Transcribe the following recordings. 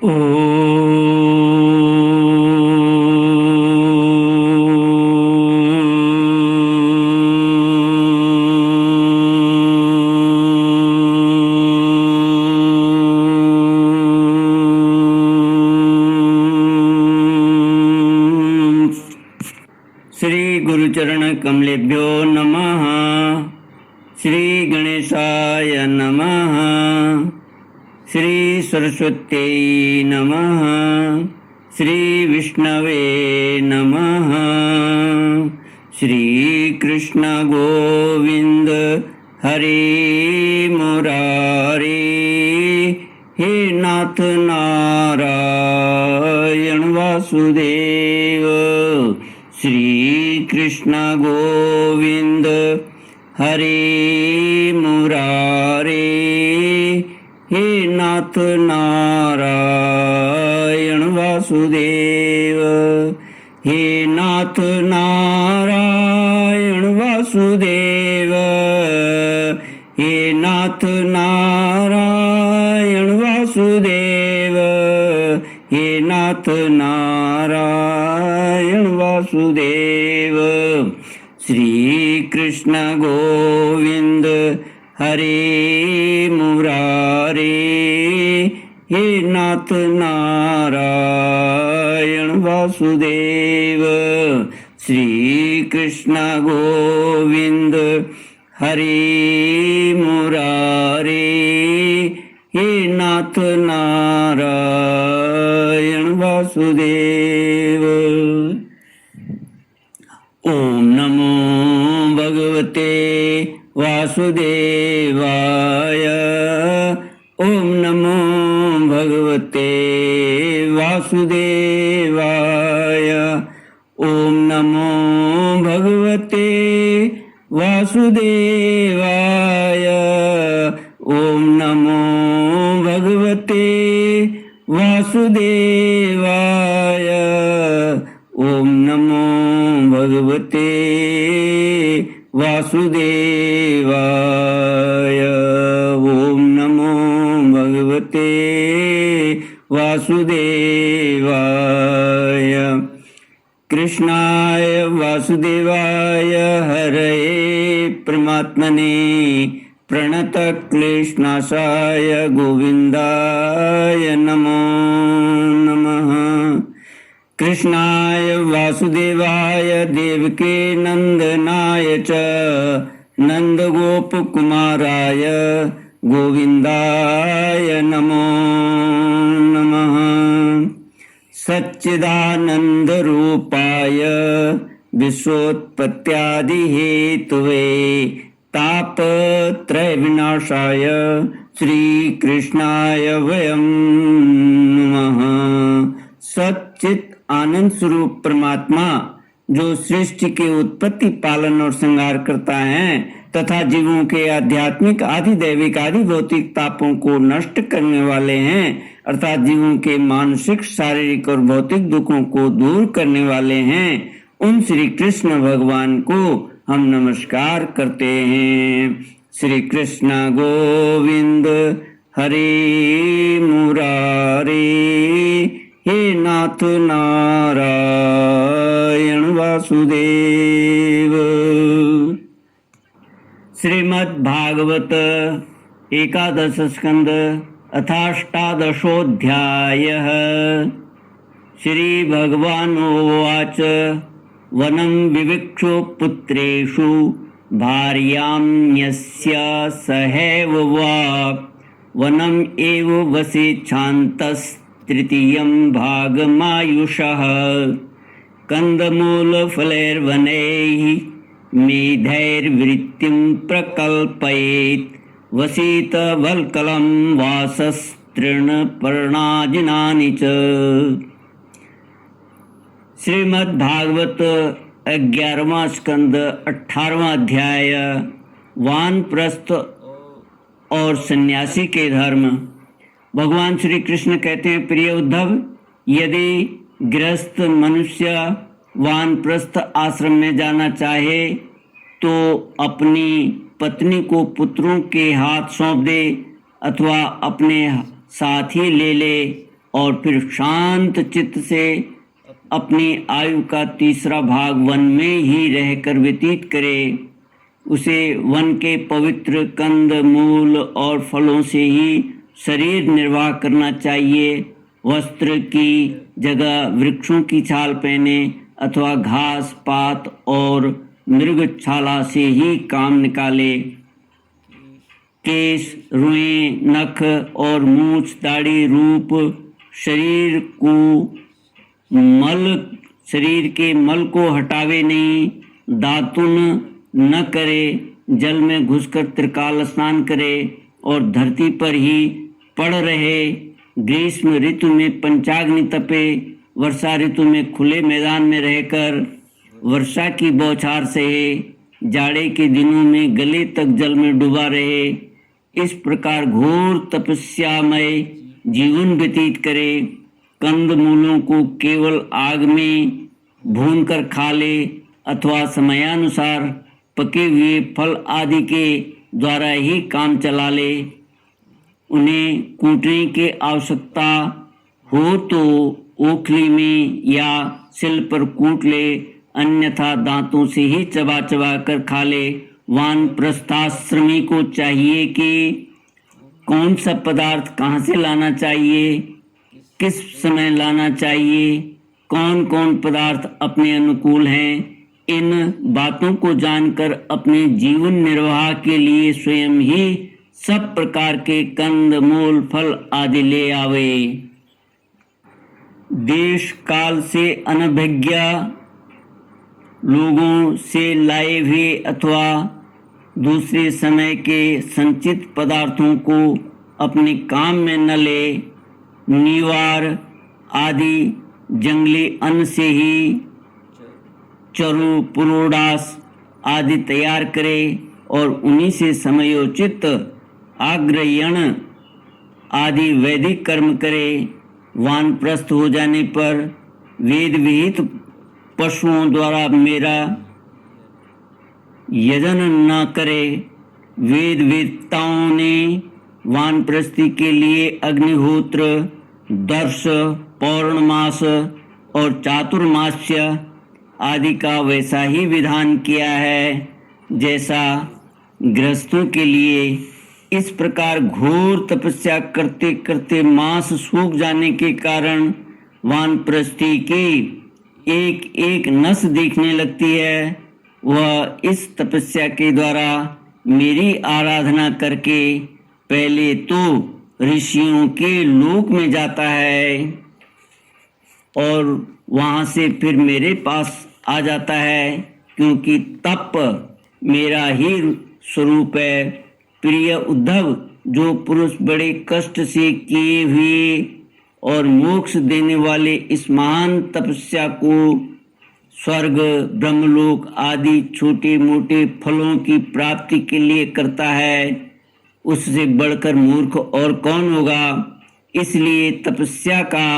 ओ श्री गुरुचरण कमलेभ्यो नमः। श्री गणेशाय नमः। श्री सरस्वत्यै नमः। श्री विष्णवे नमः। श्री कृष्ण गोविंद हरे मुरारे। हे नाथ नारायण वासुदेव। श्री कृष्ण गोविंद हरे मुरारे। हे नाथ नारायण वासुदेव। हे नाथ नारायण वासुदेव। हे नाथ नारायण वासुदेव। हे नाथ नारायण वासुदेव। श्री कृष्ण गोविंद हरे मुरारे। हे नाथ नारायण वासुदेव। श्री कृष्ण गोविंद हरे मुरारे। हे नाथ नारायण वासुदेव। ओम नमो भगवते वासुदेवाय। ओम नमो भगवते वासुदेवाय। ओम नमो भगवते वासुदेवाय। ओम नमो भगवते वासुदेवाय। ओम नमो भगवते वासुदेवाय। ओम नमो भगवते वासुदेवाय। कृष्णाय वासुदेवाय हरये परमात्मने प्रणतक्लेशनाशाय गोविन्दाय नमो नमः। कृष्णाय वासुदेवाय देवके नंदनाय च नंदगोपकुमाराय गोविन्दाय नमो नमः। सच्चिदानन्दरूपाय विश्वोत्पत्त्यादिहेतवे तापत्रयविनाशाय श्रीकृष्णाय वयं नमः। सच्चित आनंद स्वरूप परमात्मा जो सृष्टि के उत्पत्ति पालन और संहार करता है तथा जीवों के आध्यात्मिक आदि दैविक आदि भौतिक तापों को नष्ट करने वाले हैं, अर्थात जीवों के मानसिक शारीरिक और भौतिक दुखों को दूर करने वाले हैं, उन श्री कृष्ण भगवान को हम नमस्कार करते हैं। श्री कृष्ण गोविंद हरे मुरारे। हे नाथ नारायण वासुदेव। श्रीमद् भागवत एकादश स्कंद अथाष्टादशोऽध्यायः। श्री भगवानुवाच वनं विविक्षो पुत्रेषु भार्यां यस्य सहैव वा वनम् एव वसेच्छान्तस्तृतीयं भागमायुषः। कंदमूलफलैर्वनैः मेधैर्वृत्तिं प्रकल्पयेत् वसितवल्कलं वासस्तृणपर्णाजिनानि च। श्रीमद् भागवत 11वां स्कंद 18वां अध्याय वानप्रस्थ और सन्यासी के धर्म। भगवान श्री कृष्ण कहते हैं, प्रिय उद्धव, यदि गृहस्थ मनुष्य वानप्रस्थ आश्रम में जाना चाहे तो अपनी पत्नी को पुत्रों के हाथ सौंप दे अथवा अपने साथ ही ले ले और फिर शांत चित्त से अपनी आयु का तीसरा भाग वन में ही रहकर व्यतीत करे। उसे वन के पवित्र कंद मूल और फलों से ही शरीर निर्वाह करना चाहिए। वस्त्र की जगह वृक्षों की छाल पहने अथवा घास पात और मृगछाला से ही काम निकाले। केश, रुएं, नख और मूछ, दाढ़ी, रूप, शरीर के मल को हटावे नहीं। दातुन न करे, जल में घुसकर त्रिकाल स्नान करे और धरती पर ही पड़ रहे। ग्रीष्म ऋतु में पंचाग्नि तपे, वर्षा ऋतु में खुले मैदान में रहकर वर्षा की बौछार सहे, जाड़े के दिनों में गले तक जल में डूबा रहे। इस प्रकार घोर तपस्यामय जीवन व्यतीत करे। कंद मूलों को केवल आग में भूनकर खा ले अथवा समयानुसार पके हुए फल आदि के द्वारा ही काम चला ले। उन्हें कूटने की आवश्यकता हो तो ओखली में या सिल पर कूट ले, अन्यथा दांतों से ही चबा चबा कर खा ले। वानप्रस्थाश्रमी को चाहिए कि कौन सा पदार्थ कहाँ से लाना चाहिए, किस समय लाना चाहिए, कौन कौन पदार्थ अपने अनुकूल हैं, इन बातों को जानकर अपने जीवन निर्वाह के लिए स्वयं ही सब प्रकार के कंद मूल फल आदि ले आवे। देश काल से अनभिज्ञ लोगों से लाए हुए अथवा दूसरे समय के संचित पदार्थों को अपने काम में न ले। नीवार आदि जंगली अन्न से ही चरु पुरोडास आदि तैयार करे और उन्हीं से समयोचित आग्रयण आदि वैदिक कर्म करे। वानप्रस्थ हो जाने पर वेद विहित पशुओं द्वारा मेरा यजन न करे। वेद वेदताओं ने वानप्रस्थी के लिए अग्निहोत्र, दर्श, पौर्णमास और चातुर्मास्य आदि का वैसा ही विधान किया है जैसा गृहस्थों के लिए। इस प्रकार घोर तपस्या करते करते मांस सूख जाने के कारण वानप्रस्थी की एक एक नस दिखने लगती है। वह इस तपस्या के द्वारा मेरी आराधना करके पहले तो ऋषियों के लोक में जाता है और वहाँ से फिर मेरे पास आ जाता है, क्योंकि तप मेरा ही स्वरूप है। प्रिय उद्धव, जो पुरुष बड़े कष्ट से किए हुए और मोक्ष देने वाले इस महान तपस्या को स्वर्ग, ब्रह्मलोक आदि छोटे मोटे फलों की प्राप्ति के लिए करता है, उससे बढ़कर मूर्ख और कौन होगा। इसलिए तपस्या का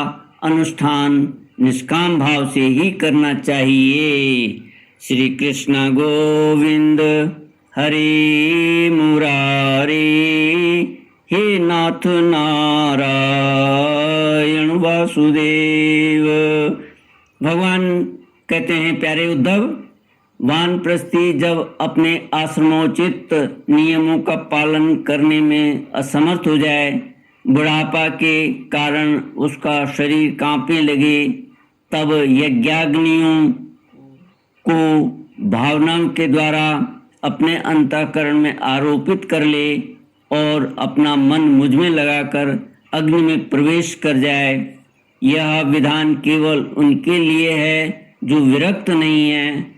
अनुष्ठान निष्काम भाव से ही करना चाहिए। श्री कृष्ण गोविंद हरे मुरारे, हे नाथ नारायण वासुदेव। भगवान कहते हैं, प्यारे उद्धव, वानप्रस्थी जब अपने आश्रमोचित नियमों का पालन करने में असमर्थ हो जाए, बुढ़ापा के कारण उसका शरीर कांपने लगे, तब यज्ञाग्नियों को भावनाओं के द्वारा अपने अंतःकरण में आरोपित कर ले और अपना मन मुझ में लगाकर अग्नि में प्रवेश कर जाए। यह विधान केवल उनके लिए है जो विरक्त नहीं है।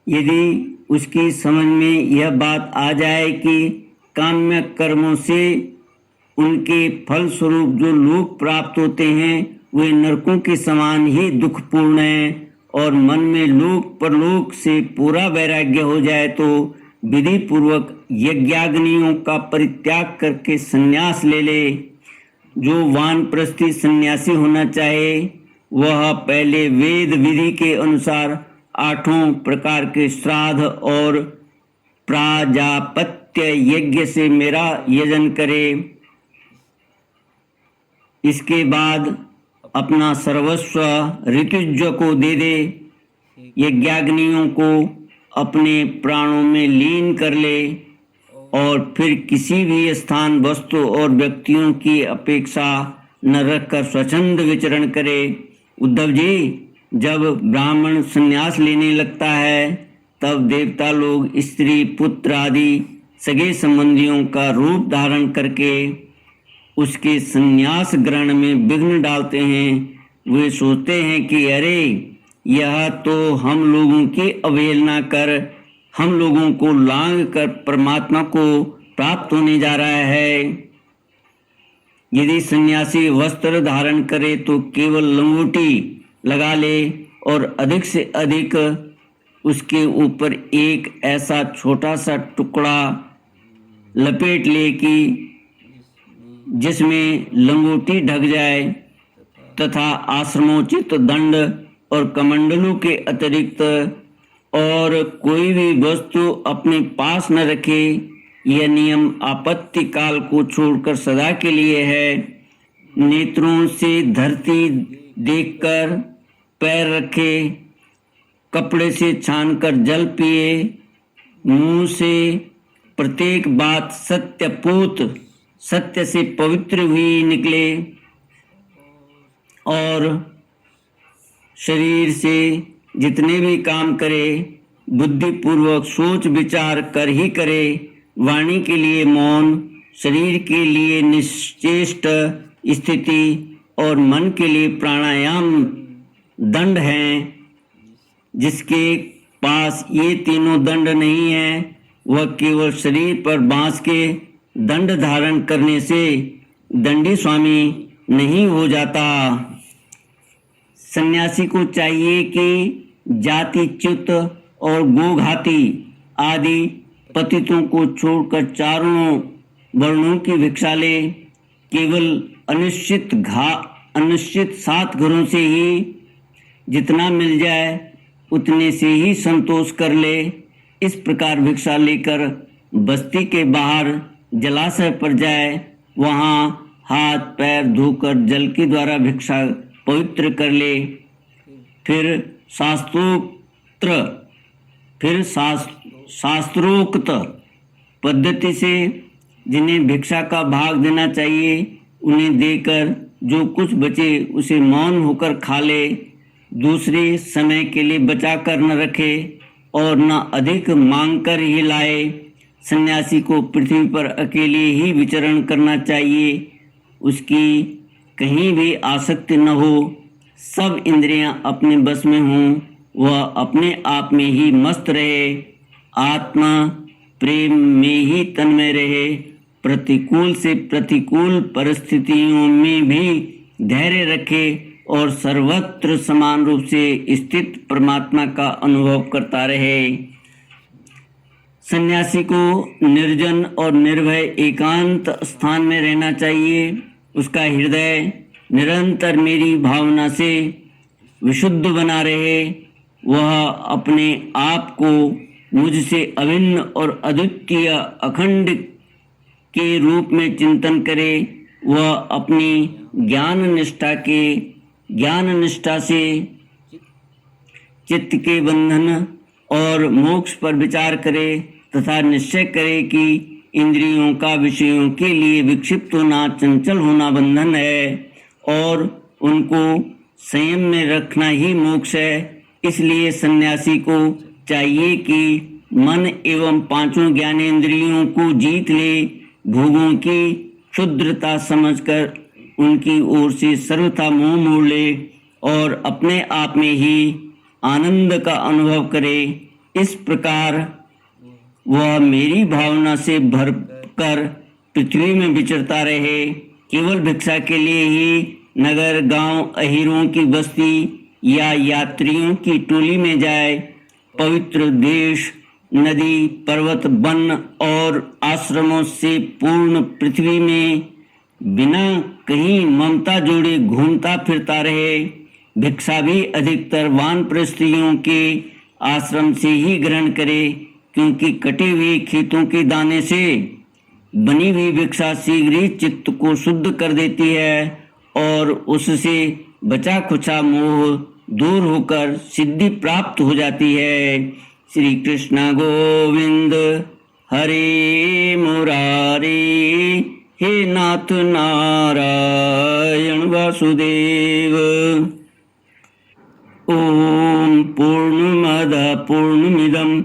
यदि उसकी समझ में यह बात आ जाए कि काम्य कर्मों से उनके फल स्वरूप जो लोक प्राप्त होते हैं वे नरकों के समान ही दुखपूर्ण हैं, और मन में लोक परलोक से पूरा वैराग्य हो जाए तो विधि पूर्वक यज्ञाग्नियों का परित्याग करके संन्यास ले ले। जो वानप्रस्थी सन्यासी होना चाहे वह पहले वेद विधि के अनुसार 8 प्रकार के श्राद्ध और प्राजापत्य यज्ञ से मेरा यजन करे। इसके बाद अपना सर्वस्व ऋतुज को दे दे, यज्ञाग्नियों को अपने प्राणों में लीन कर ले और फिर किसी भी स्थान, वस्तु और व्यक्तियों की अपेक्षा न रखकर स्वच्छंद विचरण करे। उद्धव जी, जब ब्राह्मण संन्यास लेने लगता है तब देवता लोग स्त्री, पुत्र आदि सगे संबंधियों का रूप धारण करके उसके संन्यास ग्रहण में विघ्न डालते हैं। वे सोचते हैं कि अरे, यह तो हम लोगों की अवहेलना कर हम लोगों को लांघ कर परमात्मा को प्राप्त होने जा रहा है। यदि सन्यासी वस्त्र धारण करे तो केवल लंगोटी लगा ले और अधिक से अधिक उसके ऊपर एक ऐसा छोटा सा टुकड़ा लपेट ले कि जिसमें लंगोटी ढक जाए तथा आश्रमोचित दंड और कमंडलों के अतिरिक्त और कोई भी वस्तु अपने पास न रखे। यह नियम आपत्ति काल को छोड़कर सदा के लिए है। नेत्रों से धरती देखकर पैर रखे, कपड़े से छानकर जल पिए, मुंह से प्रत्येक बात सत्यपूत, सत्य से पवित्र हुई निकले और शरीर से जितने भी काम करे बुद्धिपूर्वक सोच विचार कर ही करे। वाणी के लिए मौन, शरीर के लिए निश्चेष्ट स्थिति और मन के लिए प्राणायाम दंड हैं। जिसके पास ये तीनों दंड नहीं है वह केवल शरीर पर बांस के दंड धारण करने से दंडी स्वामी नहीं हो जाता। सन्यासी को चाहिए कि जातिच्युत और गोघाती आदि पतितों को छोड़कर चारों वर्णों की भिक्षा ले। केवल अनिश्चित 7 घरों से ही जितना मिल जाए उतने से ही संतोष कर ले। इस प्रकार भिक्षा लेकर बस्ती के बाहर जलाशय पर जाए, वहाँ हाथ पैर धोकर जल के द्वारा भिक्षा पवित्र कर ले। फिर शास्त्रोक्त पद्धति से जिन्हें भिक्षा का भाग देना चाहिए उन्हें देकर जो कुछ बचे उसे मौन होकर खा ले। दूसरे समय के लिए बचा कर न रखे और न अधिक मांग कर ही लाए। सन्यासी को पृथ्वी पर अकेले ही विचरण करना चाहिए, उसकी कहीं भी आसक्ति न हो, सब इंद्रियां अपने बस में हों, वह अपने आप में ही मस्त रहे, आत्मा प्रेम में ही तन्मय रहे, प्रतिकूल से प्रतिकूल परिस्थितियों में भी धैर्य रखे और सर्वत्र समान रूप से स्थित परमात्मा का अनुभव करता रहे। सन्यासी को निर्जन और निर्भय एकांत स्थान में रहना चाहिए। उसका हृदय निरंतर मेरी भावना से विशुद्ध बना रहे। वह अपने आप को मुझसे अभिन्न और अद्वितीय अखंड के रूप में चिंतन करे। वह अपनी ज्ञान निष्ठा से चित्त के बंधन और मोक्ष पर विचार करे तथा निश्चय करे कि इंद्रियों का विषयों के लिए विक्षिप्त होना, चंचल होना बंधन है और उनको संयम में रखना ही मोक्ष है। इसलिए सन्यासी को चाहिए कि मन एवं 5 ज्ञानेंद्रियों को जीत ले, भोगों की क्षुद्रता समझकर उनकी ओर से सर्वथा मुंह मोड़ ले और अपने आप में ही आनंद का अनुभव करे। इस प्रकार वह मेरी भावना से भरकर पृथ्वी में विचरता रहे। केवल भिक्षा के लिए ही नगर, गांव, अहीरों की बस्ती या यात्रियों की टोली में जाए। पवित्र देश, नदी, पर्वत, वन और आश्रमों से पूर्ण पृथ्वी में बिना कहीं ममता जोड़े घूमता फिरता रहे। भिक्षा भी अधिकतर वानप्रस्थियों के आश्रम से ही ग्रहण करे, क्योंकि कटे हुए खेतों के दाने से बनी हुई भिक्षा शीघ्र ही चित्त को शुद्ध कर देती है और उससे बचा खुचा मोह दूर होकर सिद्धि प्राप्त हो जाती है। श्री कृष्ण गोविंद हरे मुरारी, हे नाथ नारायण वासुदेव। ओम पूर्णमद पूर्णमिदं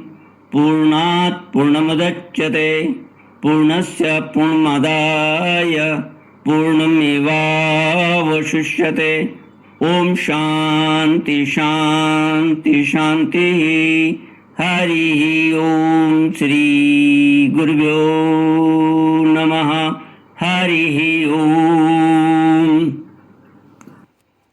पूर्णात् पूर्णमुदच्यते पूर्णस्य पूर्णमादाय पूर्णमेवावशिष्यते। ओम शांति शांति शांति। हरि ओम। श्री गुरुभ्यो